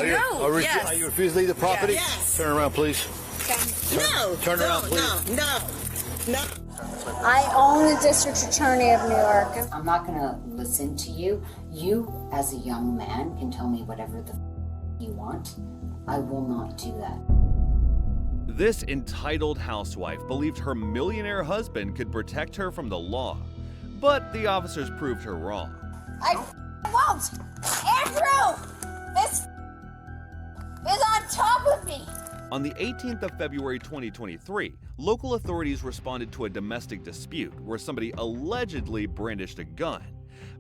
Yes. Are you refusing to leave the property? Yes. Turn around, please. No. Turn around, please. No. I own the district attorney of New York. I'm not going to listen to you. You, as a young man, can tell me whatever the you want. I will not do that. This entitled housewife believed her millionaire husband could protect her from the law, but the officers proved her wrong. I won't. Andrew, this is on top of me. On the 18th of February 2023, local authorities responded to a domestic dispute where somebody allegedly brandished a gun.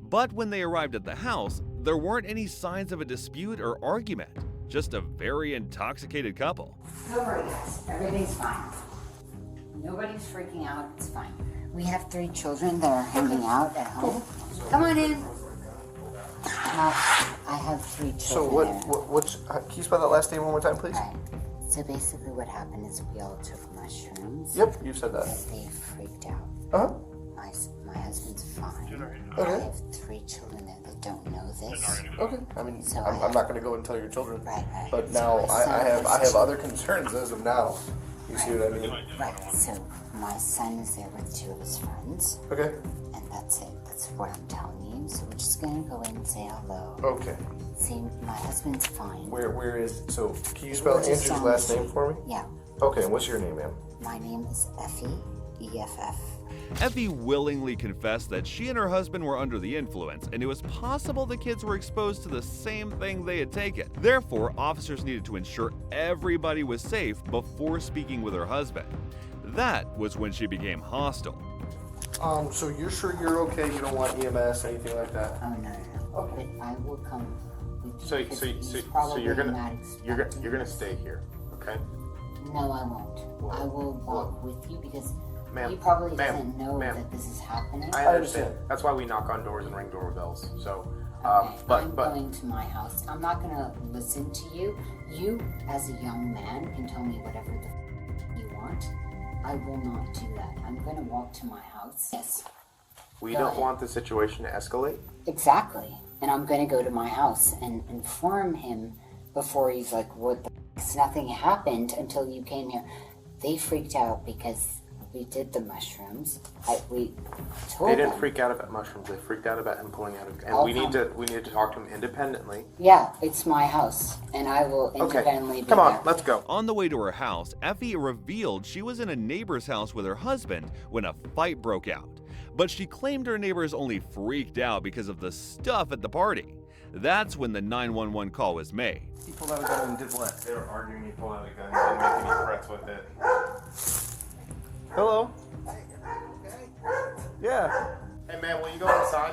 But when they arrived at the house, there weren't any signs of a dispute or argument, just a very intoxicated couple. Don't worry, guys. Everything's fine. Nobody's freaking out. It's fine. We have 3 children that are hanging out at home. Come on in. I have 3 children. So can you spell that last name one more time, please? Right. So basically what happened is we all took mushrooms. Yep, you said that. They freaked out. Uh-huh. My husband's fine. Okay. I have 3 children there that don't know this. Okay. I mean, So I'm not going to go and tell your children. Right. But So now my son I was have other concerns as of now. You see what I mean? Right. So my son is there with 2 of his friends. Okay. And that's it. That's what I'm telling you. So we're just gonna go in and say hello. Okay. See, my husband's fine. Where is, so can you spell We're just Andrew's on last the name for me? Yeah. Okay, and what's your name, ma'am? My name is Effie, E-F-F. Effie willingly confessed that she and her husband were under the influence, and it was possible the kids were exposed to the same thing they had taken. Therefore, officers needed to ensure everybody was safe before speaking with her husband. That was when she became hostile. So you're sure you're okay? You don't want EMS, anything like that? Oh no. Okay. But I will come with you. So because he's you're probably gonna not expecting you're gonna stay here, okay? No, I won't. I will walk with you because Ma'am, he probably ma'am, doesn't know ma'am. that this is happening. I understand. That's why we knock on doors and ring doorbells. So, Okay, but I'm going to my house. I'm not gonna listen to you. You, as a young man, can tell me whatever the you want. I will not do that. I'm gonna walk to my house. Yes. we Go don't ahead. want the situation to escalate. Exactly. And I'm gonna go to my house and inform him before he's like, what the f-? Nothing happened until you came here. They freaked out because we did the mushrooms. We told They didn't them. freak out about mushrooms. They freaked out about him pulling out of. And I'll we need come. to talk to him independently. Yeah, it's my house, and I will independently Okay, be come on, there. let's go. On the way to her house, Effie revealed she was in a neighbor's house with her husband when a fight broke out. But she claimed her neighbors only freaked out because of the stuff at the party. That's when the 911 call was made. He pulled out a gun and did what? They were arguing, he pulled out a gun, didn't make any threats with it. Hello? Yeah. Hey man, will you go inside?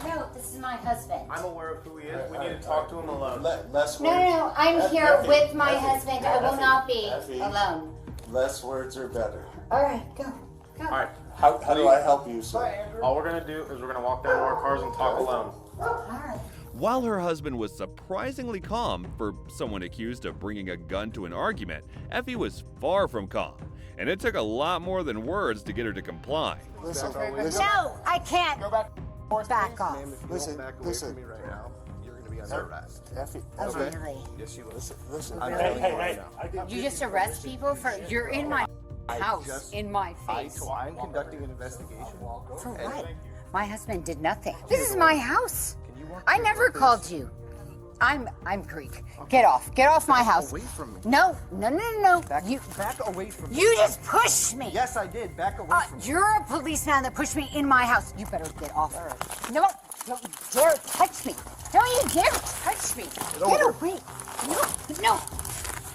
No, this is my husband. I'm aware of who he is. We need to talk to him alone. Less No, words. no, I'm here with my husband. I will not be Effie. alone. Less words are better. All right, go. All right. How do I help you, sir? All we're gonna do is we're gonna walk down to our cars and talk alone. All right. While her husband was surprisingly calm for someone accused of bringing a gun to an argument, Effie was far from calm, and it took a lot more than words to get her to comply. Listen. No, I can't. Back off. Listen. me right now. You're going to be under arrest. Effie. Oh, Okay. really? Yes, you will. Listen. I'm Hey, telling you right now. You just arrest people for you're in my house, in my face. I'm conducting an investigation. For what? My husband did nothing. This is my house. I never called you. I'm Greek. Get off. Get off my house. Away from me. No. You Back away from me. you just pushed me. Yes, I did. Back away from me. You're a policeman that pushed me in my house. You better get off. No, don't you dare touch me. Don't you dare touch me. Get away. No.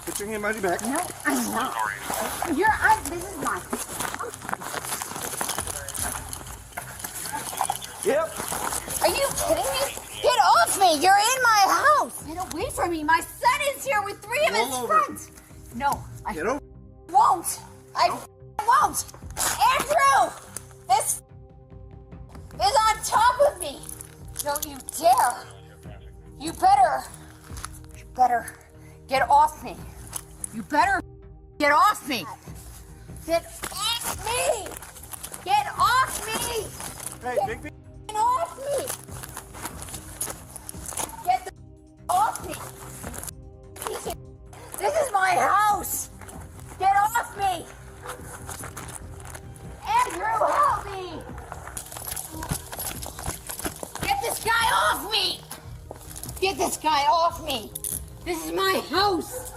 Put your hand behind your back. No, I'm not. This is my. Yep. Are you kidding me? Get off me. You're in my house. Get away from me. My son is here with 3 of his Roll over. friends. No, I Get over. won't. I won't. Andrew, this is on top of me. Don't you dare. You better get off me. You better get off me. Get off me. Get off me. Hey, Big B. Get off me. Get the Get this guy off me. This is my house.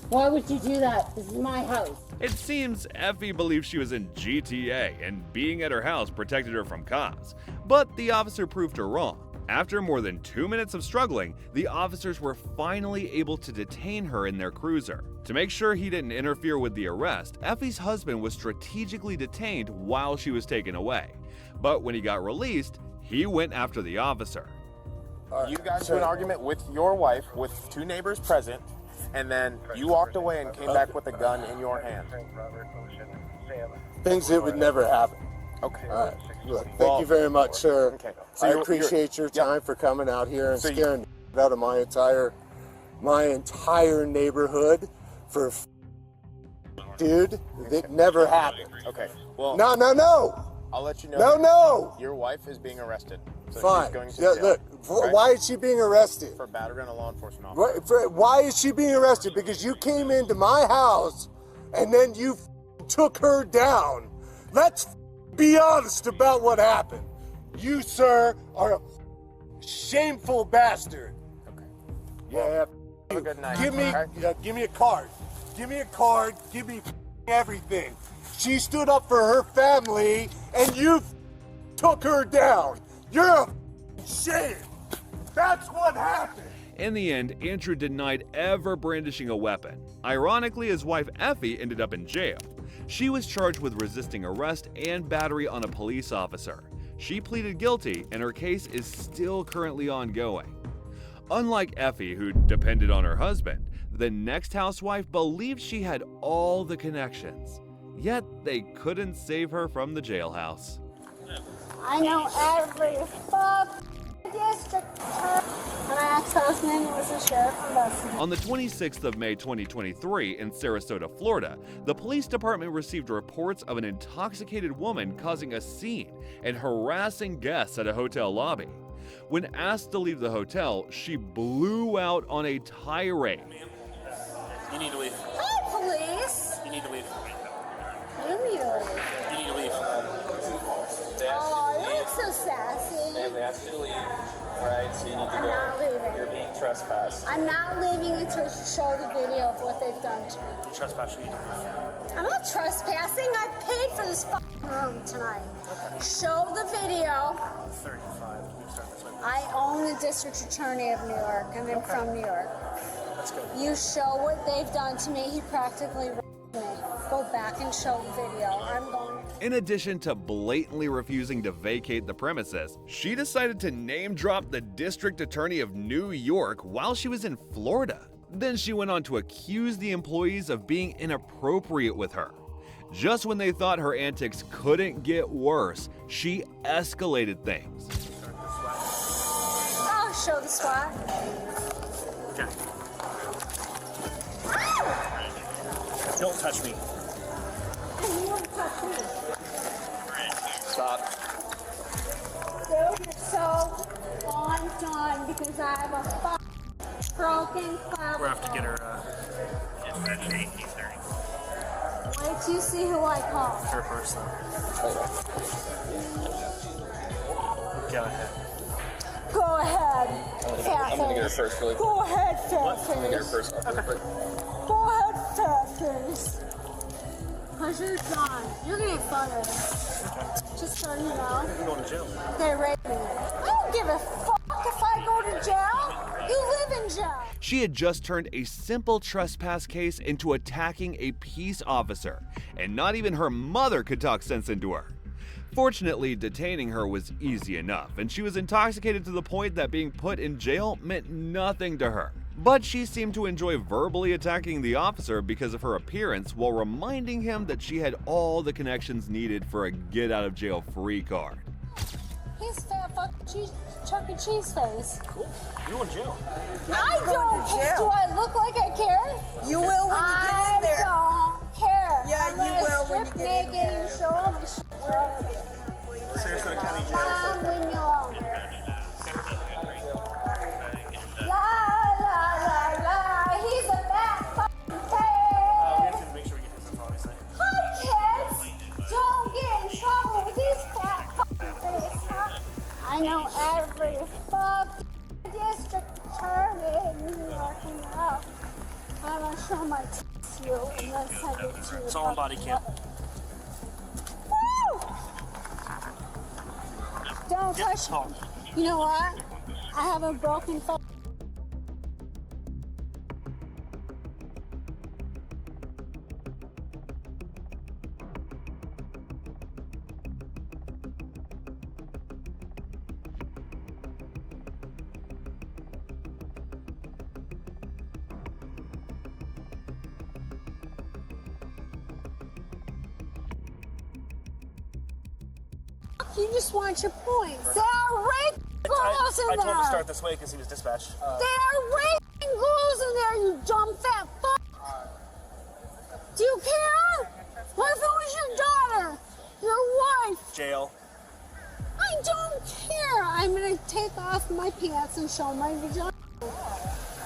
Why would you do that? This is my house. It seems Effie believed she was in GTA and being at her house protected her from cops. But the officer proved her wrong. After more than 2 minutes of struggling, the officers were finally able to detain her in their cruiser. To make sure he didn't interfere with the arrest, Effie's husband was strategically detained while she was taken away. But when he got released, he went after the officer. You got into an argument with your wife, with 2 neighbors present, and then you walked away and came back with a gun in your hand. Things that would never happen. Okay. All right. Look, thank you very much, sir. Okay. I appreciate your time for coming out here and scaring the out of my entire neighborhood for dude. It never happened. Okay. Well, No. I'll let you know. No. Your wife is being arrested. So Fine. She's going to Yeah, jail, look, right? why is she being arrested? For battering a law enforcement officer. Why is she being arrested? Because you came into my house and then you took her down. Let's be honest about what happened. You, sir, are a shameful bastard. Okay. Yeah. Have a good night. Give me, okay? give me a card. Give me a card. Give me everything. She stood up for her family, and you took her down. You're a shame. That's what happened. In the end, Andrew denied ever brandishing a weapon. Ironically, his wife Effie ended up in jail. She was charged with resisting arrest and battery on a police officer. She pleaded guilty, and her case is still currently ongoing. Unlike Effie, who depended on her husband, the next housewife believed she had all the connections. Yet they couldn't save her from the jailhouse. I know every district. My ex-husband was a sheriff investigator. On the 26th of May 2023 in Sarasota, Florida, the police department received reports of an intoxicated woman causing a scene and harassing guests at a hotel lobby. When asked to leave the hotel, she blew out on a tirade. You need to leave. Hi, police. You need to leave. You need to leave. You need to leave. Oh, you look so sassy. They asked you to leave, right? So you need to I'm go. not leaving. You're being trespassed. I'm not leaving until you show the video of what they've done to me. You trespass, you need to leave. I'm not trespassing. I paid for this room tonight. Show the video. 35. We start this way. I own the district attorney of New York, and I'm from New York. Let's go. You show what they've done to me. He practically raped me. Go back and show the video. I'm going. In addition to blatantly refusing to vacate the premises, she decided to name drop the district attorney of New York while she was in Florida. Then she went on to accuse the employees of being inappropriate with her. Just when they thought her antics couldn't get worse, she escalated things. I'll show the SWAT. Okay. Don't touch me. You won't touch me. Stop. Dude, you're so on time because I have a broken clavicle. We're have to get her. Wait till you see who I call. Her first, though. Go ahead. Go ahead, I'm gonna get her first, really. Go ahead, fat I'm gonna get her face. first. Go ahead, fat face. Cause you're done. You're gonna get fired. Just so you know. You're going to jail. They raped me. I don't give a fuck if I go to jail. You live in jail. She had just turned a simple trespass case into attacking a peace officer, and not even her mother could talk sense into her. Fortunately, detaining her was easy enough, and she was intoxicated to the point that being put in jail meant nothing to her. But she seemed to enjoy verbally attacking the officer because of her appearance while reminding him that she had all the connections needed for a get-out-of-jail-free card. He's fat fuck Chuck E. Cheese face. You're going to jail. I don't care. Do I look like I care? You will when you get in there. I don't care. Yeah, I'm you gonna will when you strip get in naked there. and show all my shit. Sarasota County Jail. Mom, leave me alone. La, he's a fat fucking We pig. have to make sure we get this info, obviously. Hi, kids. Don't get in trouble with these fat fucking know every fucking district attorney in New York and up. I'm gonna show my tits to you and then send it to you. It's all on body cam. Woo! Don't touch me. You know what? I have a broken phone. You just want your points. There are rape girls in I there. told him to start this way because he was dispatched. There are raping girls in there, you dumb fat fuck. Do you care? What if it was your daughter? Your wife? Jail. I don't care. I'm gonna take off my pants and show my vagina.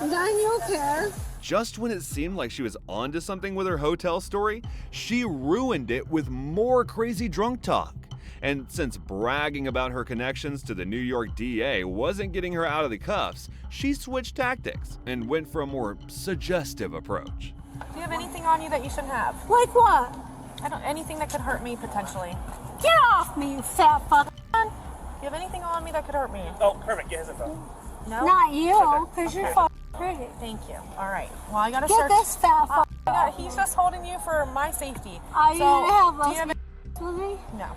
And then you'll care. Just when it seemed like she was onto something with her hotel story, she ruined it with more crazy drunk talk. And since bragging about her connections to the New York DA wasn't getting her out of the cuffs, she switched tactics and went for a more suggestive approach. Do you have anything on you that you shouldn't have? Like what? Anything that could hurt me potentially. Get off me, you fat fuck. Do you have anything on me that could hurt me? Oh, perfect. Get his info. No? Not you, because you're fucking pretty. Thank you. All right. Well, I gotta Get search. this fat fuck. He's just holding you for my safety. Are you gonna have do you have with me? No.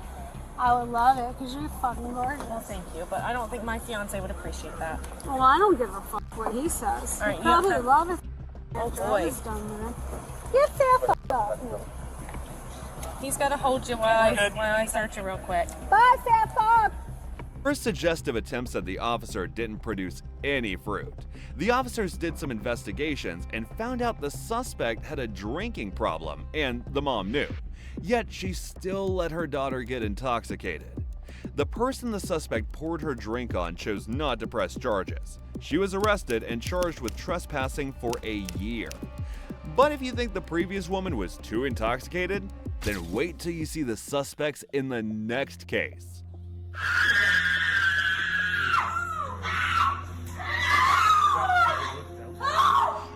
I would love it, because you're fucking gorgeous. Well, thank you, but I don't think my fiance would appreciate that. Well, I don't give a fuck what he says. All right, He'd probably yeah. love it Oh, after boy. I was done with it. Get that fuck up. He's got to hold you while I search you real quick. Bye, fat fuck. Her suggestive attempts at the officer didn't produce any fruit. The officers did some investigations and found out the suspect had a drinking problem, and the mom knew. Yet she still let her daughter get intoxicated. The person the suspect poured her drink on chose not to press charges. She was arrested and charged with trespassing for a year. But if you think the previous woman was too intoxicated, then wait till you see the suspects in the next case.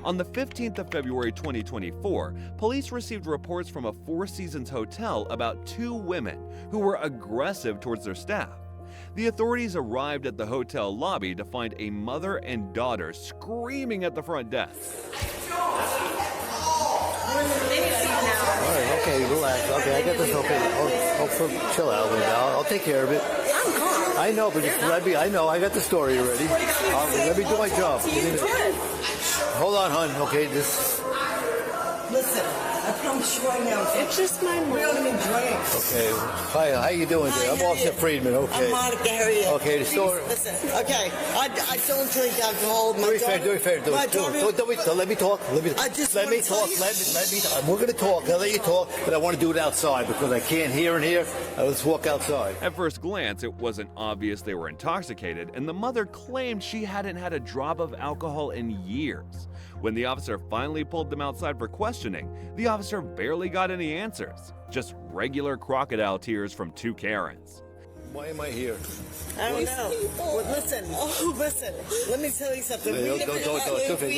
On the 15th of February 2024, police received reports from a Four Seasons hotel about two women who were aggressive towards their staff. The authorities arrived at the hotel lobby to find a mother and daughter screaming at the front desk. Alright, okay, relax. Okay, I got this. Okay, chill out a little bit. I'll take care of it. I'm calm. I know, but I know. I got the story already. Let me do my job. Hold on, hon. Okay, just... Listen, I promise you right now, it's just my mom. We don't even drink. Okay. Hi, how you doing there? I'm Officer Friedman. Okay. I'm Monica Harriet. Okay, the story... Listen, okay, I don't drink alcohol. Do me a favor, do me a favor. Let me talk. Let me talk. We're going to talk. I'll let you talk, but I want to do it outside because I can't hear in here. Let's walk outside. At first glance, it wasn't obvious they were intoxicated, and the mother claimed she hadn't had a drop of alcohol in years. When the officer finally pulled them outside for questioning, the officer barely got any answers. Just regular crocodile tears from two Karens. Why am I here? I don't know. Well, listen, let me tell you something. We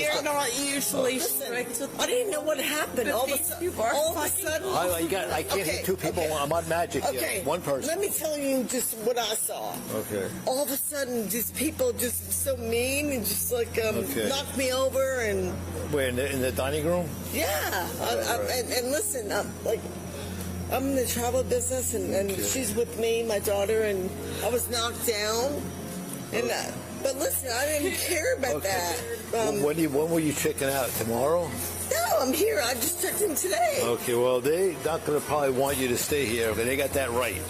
are not usually strict. I didn't know what happened. All of a sudden. I can't hit two people. I'm on magic. Okay. One person. Let me tell you just what I saw. Okay. All of a sudden, just people just so mean and just like knocked me over and. Where, in the dining room? Yeah. And listen, I'm in the travel business, and she's with me, my daughter, and I was knocked down. And but listen, I didn't care about that. When were you checking out? Tomorrow? No, I'm here. I just checked in today. Okay, well, they're not going to probably want you to stay here, but they got that right.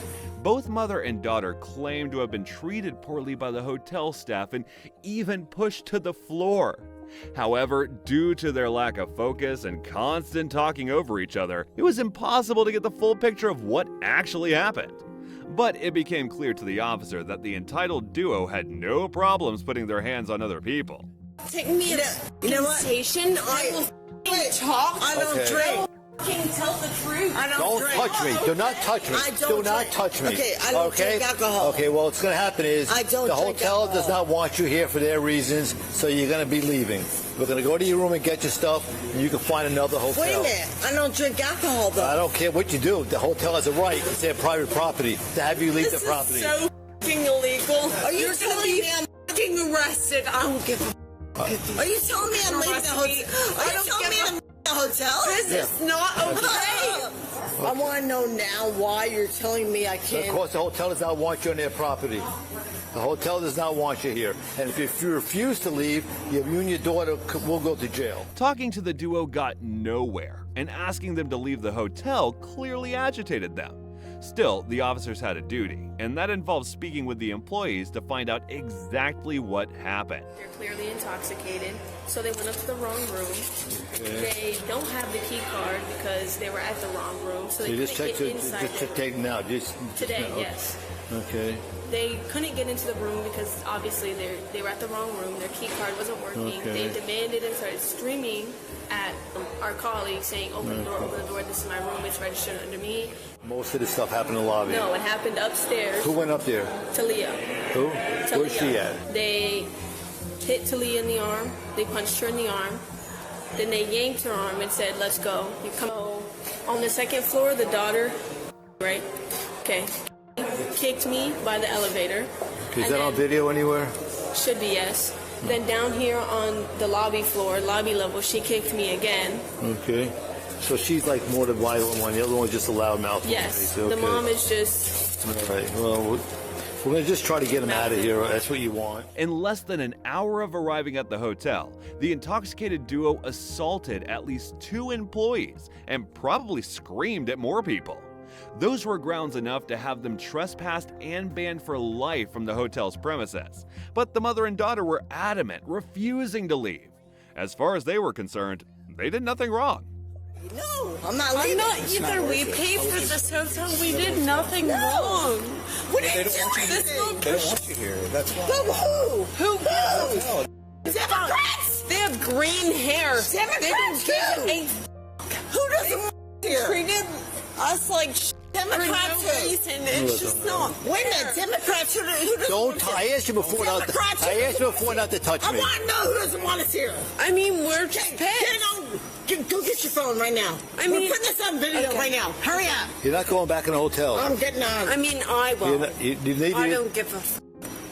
Both mother and daughter claimed to have been treated poorly by the hotel staff and even pushed to the floor. However, due to their lack of focus and constant talking over each other, it was impossible to get the full picture of what actually happened. But it became clear to the officer that the entitled duo had no problems putting their hands on other people. Take me to the station. I will talk. I don't drink. Can tell the truth. I Don't drink. touch me. Do not touch me. I don't Do not drink. touch me. Okay, I don't drink alcohol. Okay, well, what's going to happen is I don't the drink hotel alcohol. does not want you here for their reasons, so you're going to be leaving. We're going to go to your room and get your stuff, and you can find another hotel. Wait a minute. I don't drink alcohol, though. I don't care what you do. The hotel has a right. It's their private property to have you leave the property. This is so f***ing illegal. Are you telling me I'm f***ing arrested? I don't give a Are you telling me I'm leaving the hotel? Are you telling me I'm leaving the hotel? This is not okay. I want to know now why you're telling me I can't. Of course, the hotel does not want you on their property. The hotel does not want you here. And if you refuse to leave, you and your daughter will go to jail. Talking to the duo got nowhere, and asking them to leave the hotel clearly agitated them. Still, the officers had a duty, and that involved speaking with the employees to find out exactly what happened. They're clearly intoxicated, so they went up to the wrong room. Okay. They don't have the key card because they were at the wrong room, so So they you just couldn't check get inside. just take now. Today, now. yes. Okay. They couldn't get into the room because obviously they were at the wrong room. Their key card wasn't working. Okay. They demanded and started screaming at our colleague, saying, "Open the door! Open the door! This is my room. It's registered under me." Most of this stuff happened in the lobby. No, it happened upstairs. Who went up there? Talia. Who? Talia. Where's she at? They hit Talia in the arm. They punched her in the arm. Then they yanked her arm and said, "Let's go." You come on the second floor. The daughter, right? Okay. Kicked me by the elevator. Is that on video anywhere? Should be, yes. Then down here on the lobby floor, lobby level, she kicked me again. Okay. So she's like more the violent one. The other one's just a loudmouth. Yes. Okay. The mom is just... All right. Well, we're going to just try to get him out of here. That's what you want. In less than an hour of arriving at the hotel, the intoxicated duo assaulted at least 2 employees and probably screamed at more people. Those were grounds enough to have them trespassed and banned for life from the hotel's premises. But the mother and daughter were adamant, refusing to leave. As far as they were concerned, they did nothing wrong. No, I'm not leaving. I'm not either. We paid for this hotel. We did nothing wrong. What did you do? They don't want you here. That's why. Who? Democrats! They have green hair. Democrats too! Who doesn't want here? Treated us like Democrats for no reason. It's just not. Wait a minute, Democrats, who doesn't Don't. I asked you before not. I asked you before not to touch I me. want to know who doesn't want us here. I mean, we're just Go get your phone right now. I mean, we're putting this on video right now. Hurry up. You're not going back in the hotel. I'm getting on. I mean, I will. You need I to. don't give a f.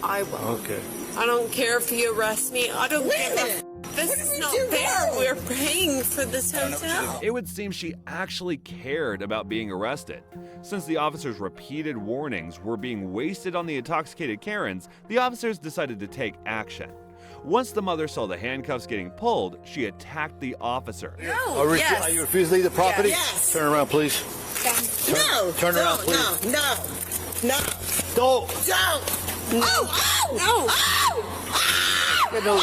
I will. Okay. I don't care if you arrest me. I don't Wait give a a minute. f. This is not do fair. wrong? We're paying for this hotel. It would seem she actually cared about being arrested. Since the officers' repeated warnings were being wasted on the intoxicated Karens, the officers decided to take action. Once the mother saw the handcuffs getting pulled, she attacked the officer. Are you refuse to leave the property? Yes. Turn around, please. No. Turn around, don't, please. No. Don't. Don't. Oh. No.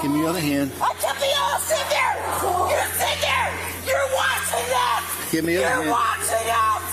Give me your other hand. I'll tell you all sit there. You sit there. You're watching us. Give me your other You're hand. watching us.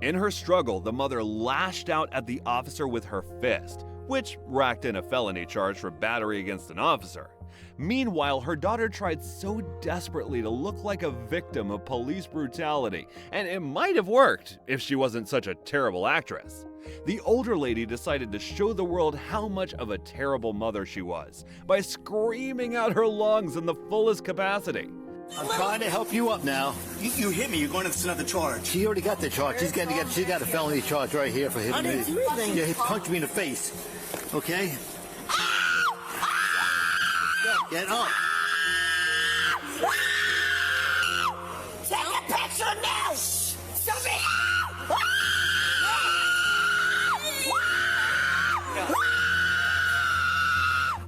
In her struggle, the mother lashed out at the officer with her fist, which racked in a felony charge for battery against an officer. Meanwhile, her daughter tried so desperately to look like a victim of police brutality, and it might have worked if she wasn't such a terrible actress. The older lady decided to show the world how much of a terrible mother she was by screaming out her lungs in the fullest capacity. I'm trying to help you up now. You hit me. You're going to another charge. She already got the charge. She got a felony charge right here for hitting me. I didn't do anything. Yeah, he punched me in the face. Okay? Get up. Take a picture now. Show me.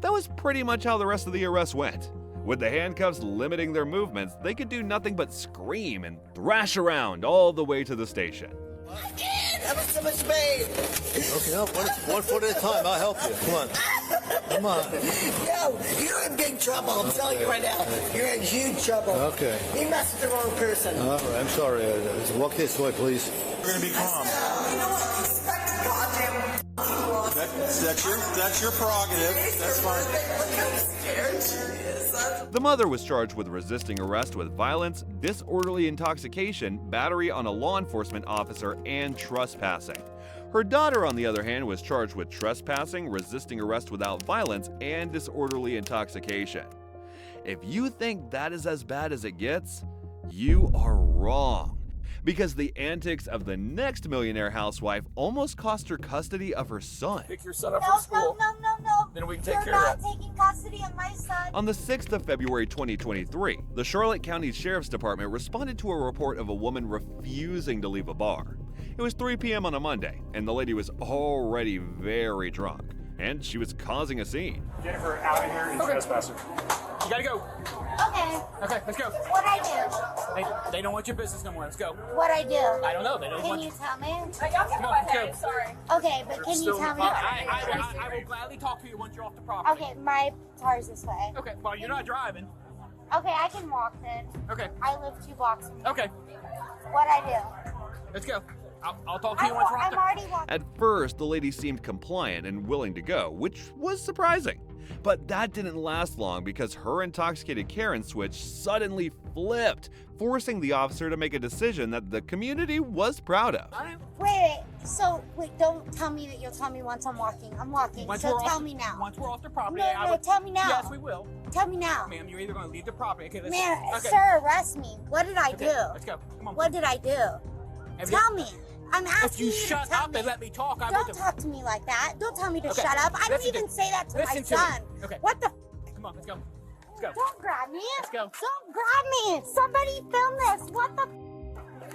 That was pretty much how the rest of the arrest went. With the handcuffs limiting their movements, they could do nothing but scream and thrash around all the way to the station. I can't. I'm in so much pain. Okay, no, one foot at a time. I'll help you. Come on. Come on. No, you're in big trouble. I'm telling you right now. You're in huge trouble. Okay. You messed with the wrong person. All right, I'm sorry. Walk this way, please. We're gonna be calm. You know what? Respect the goddamn That's your prerogative. That's fine. Look how scared she is. The mother was charged with resisting arrest with violence, disorderly intoxication, battery on a law enforcement officer, and trespassing. Her daughter, on the other hand, was charged with trespassing, resisting arrest without violence, and disorderly intoxication. If you think that is as bad as it gets, you are wrong. Because the antics of the next millionaire housewife almost cost her custody of her son. Pick your son up from school. No. Then we can take care of that. You're not taking custody of my son. On the 6th of February 2023, the Charlotte County Sheriff's Department responded to a report of a woman refusing to leave a bar. It was 3 p.m. on a Monday, and the lady was already very drunk, and she was causing a scene. Get her out of here and trespasser. You gotta go. Okay. Okay, let's go. What I do? They don't want your business no more. Let's go. What I do? I don't know. They don't Can want you tell me? Come on, let's go. Sorry. Okay, but can you tell me? I will gladly talk to you once you're off the property. Okay, my car's this way. Okay, well, you're not driving. Okay, I can walk then. Okay. I live 2 blocks from here. Okay. What I do? Let's go. I'll talk to you once we're off I'm the... already walking. At first, the lady seemed compliant and willing to go, which was surprising. But that didn't last long because her intoxicated Karen switch suddenly flipped, forcing the officer to make a decision that the community was proud of. Wait, don't tell me that you'll tell me once I'm walking. I'm walking, so tell me now. Once we're off the property, No, tell me now. Yes, we will. Tell me now. Ma'am, you're either going to leave the property. Okay, let's Man, okay. sir, arrest me. What did I do? Let's go. Come on. What did I do? Tell me. I'm asking If you you shut to tell up me. and let me talk, I Don't will... talk to me like that. Don't tell me to Okay. shut up. I don't Listen even to- say that to my listen to me. son. Okay. What the? Come on, let's go. Let's go. Don't grab me. Let's go. Don't grab me. Somebody film this. What the?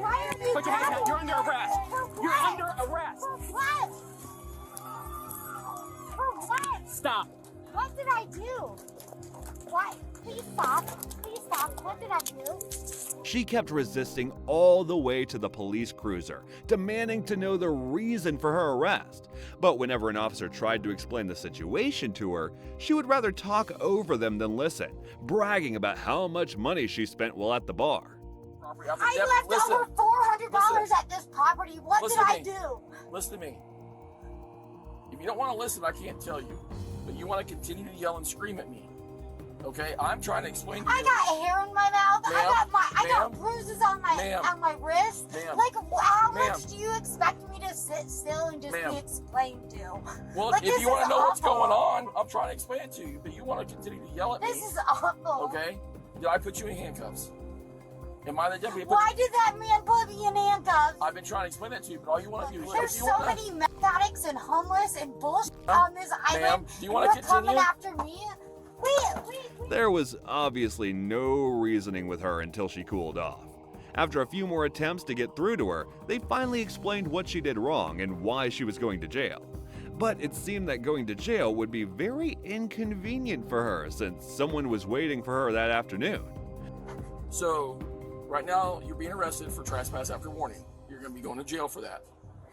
Why are you Put your hands grabbing down. You're under me? arrest. For You're what? under arrest. For what? For what? Stop. What did I do? What? Please stop. Please stop. What did I do? She kept resisting all the way to the police cruiser, demanding to know the reason for her arrest. But whenever an officer tried to explain the situation to her, she would rather talk over them than listen, bragging about how much money she spent while at the bar. I left over $400 at this property. What did I do? Listen to me. If you don't want to listen, I can't tell you. But you want to continue to yell and scream at me. Okay? I'm trying to explain to you. I got hair in my mouth. I got bruises on my wrist. Ma'am. Like, how Ma'am. much do you expect me to sit still and just be explained to? Well, like, if you want to know what's awful. going on, I'm trying to explain it to you. But you want to continue to yell at me. This is awful. Okay? Did I put you in handcuffs? Am I the deputy? Why did that man put me in handcuffs? I've been trying to explain that to you, but all you want to do is... There's so many meth addicts and homeless and bullshit on this island. Ma'am, do you want to You're coming continue? after me? Wait. There was obviously no reasoning with her until she cooled off. After a few more attempts to get through to her, they finally explained what she did wrong and why she was going to jail. But it seemed that going to jail would be very inconvenient for her since someone was waiting for her that afternoon. So, right now, you're being arrested for trespass after warning. You're going to be going to jail for that.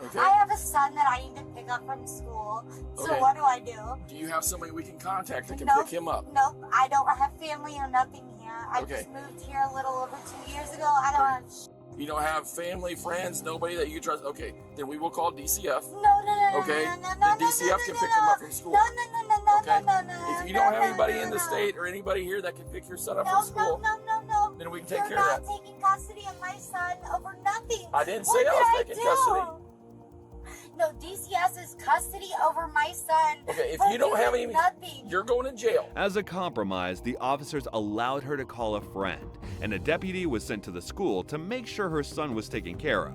Okay? I have a son that I need to pick up from school. So Okay. what do I do? Do you have somebody we can contact that can Nope. pick him up? Nope, I don't have family or nothing here. I Okay. just moved here a little over 2 years ago. I don't have You don't have family, friends, nobody that you trust? Okay, then we will call DCF. No. Okay? No. Then DCF can pick him up from school. No. Okay? If you don't have anybody in the state or anybody here that can pick your son up from school, No. then we can take You're care of not that. taking custody of my son over nothing. I didn't What say I was did taking do? custody. No, DCS is custody over my son. Okay, if for you don't have doing any, nothing. you're going to jail. As a compromise, the officers allowed her to call a friend, and a deputy was sent to the school to make sure her son was taken care of.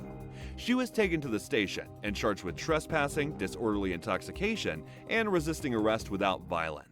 She was taken to the station and charged with trespassing, disorderly intoxication, and resisting arrest without violence.